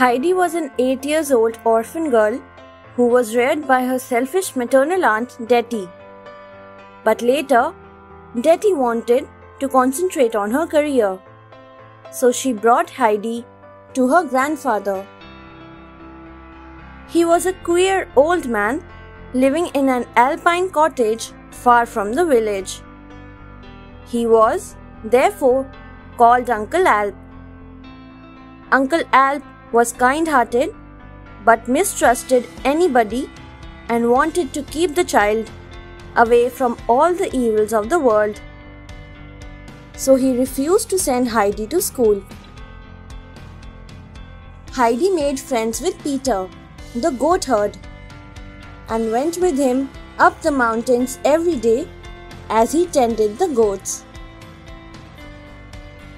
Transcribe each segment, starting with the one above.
Heidi was an 8-year-old orphan girl who was reared by her selfish maternal aunt Detty. But later, Detty wanted to concentrate on her career, so she brought Heidi to her grandfather. He was a queer old man living in an alpine cottage far from the village. He was, therefore, called Uncle Alp. Uncle Alp was kind-hearted but mistrusted anybody and wanted to keep the child away from all the evils of the world. So he refused to send Heidi to school. Heidi made friends with Peter, the goatherd, and went with him up the mountains every day as he tended the goats.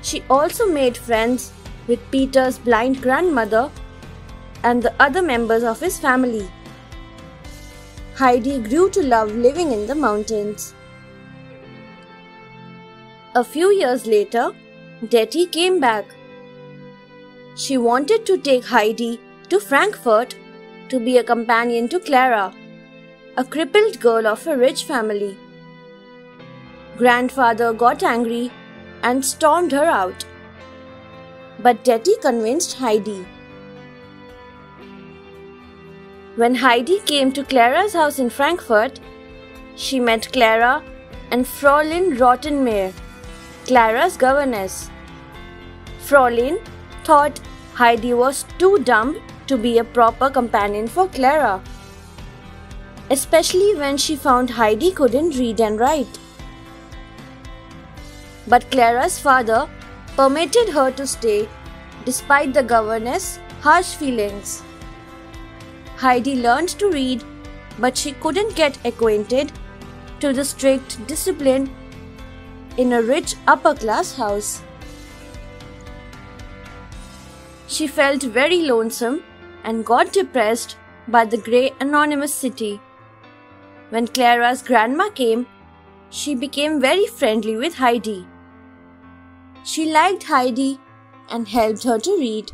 She also made friends with Peter's blind grandmother and the other members of his family. Heidi grew to love living in the mountains. A few years later, Detty came back. She wanted to take Heidi to Frankfurt to be a companion to Clara, a crippled girl of a rich family. Grandfather got angry and stormed her out. But Detty convinced Heidi. When Heidi came to Clara's house in Frankfurt, she met Clara and Fräulein Rottenmeier, Clara's governess. Fräulein thought Heidi was too dumb to be a proper companion for Clara, especially when she found Heidi couldn't read and write. But Clara's father permitted her to stay despite the governess' harsh feelings. Heidi learned to read, but she couldn't get acquainted to the strict discipline in a rich upper-class house. She felt very lonesome and got depressed by the grey anonymous city. When Clara's grandma came, she became very friendly with Heidi. She liked Heidi and helped her to read.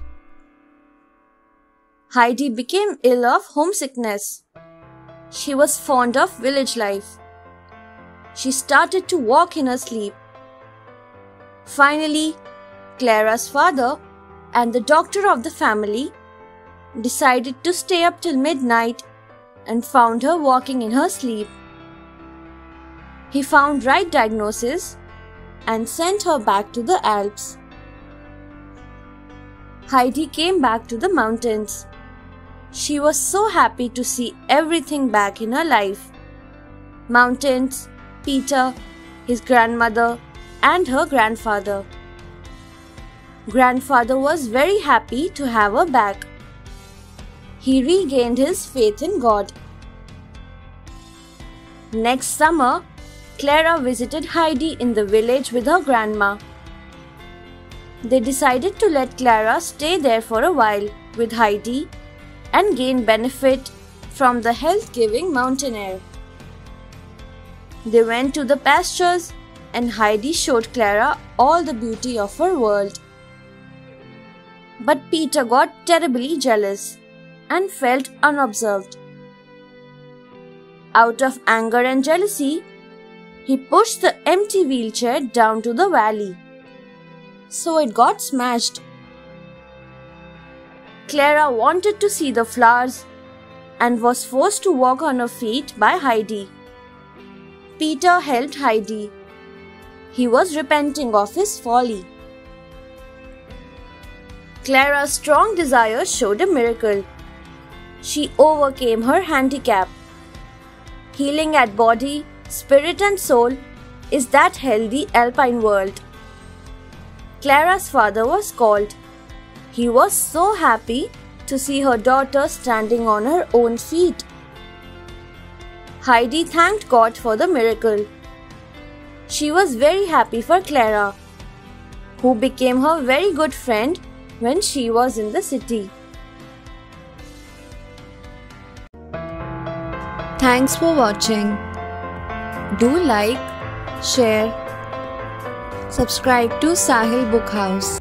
Heidi became ill of homesickness. She was fond of village life. She started to walk in her sleep. Finally, Clara's father and the doctor of the family decided to stay up till midnight and found her walking in her sleep. He found right diagnosis and sent her back to the Alps. Heidi came back to the mountains. She was so happy to see everything back in her life. Mountains, Peter, his grandmother, and her grandfather. Grandfather was very happy to have her back. He regained his faith in God. Next summer, Clara visited Heidi in the village with her grandma. They decided to let Clara stay there for a while with Heidi and gain benefit from the health-giving mountain air. They went to the pastures and Heidi showed Clara all the beauty of her world. But Peter got terribly jealous and felt unobserved. Out of anger and jealousy, he pushed the empty wheelchair down to the valley, so it got smashed. Clara wanted to see the flowers and was forced to walk on her feet by Heidi. Peter helped Heidi. He was repenting of his folly. Clara's strong desire showed a miracle. She overcame her handicap. Healing at body, spirit and soul is that healthy alpine world. Clara's father was called. He was so happy to see her daughter standing on her own feet. Heidi thanked God for the miracle. She was very happy for Clara, who became her very good friend when she was in the city. Thanks for watching. Do like, share, subscribe to Sahil Book House.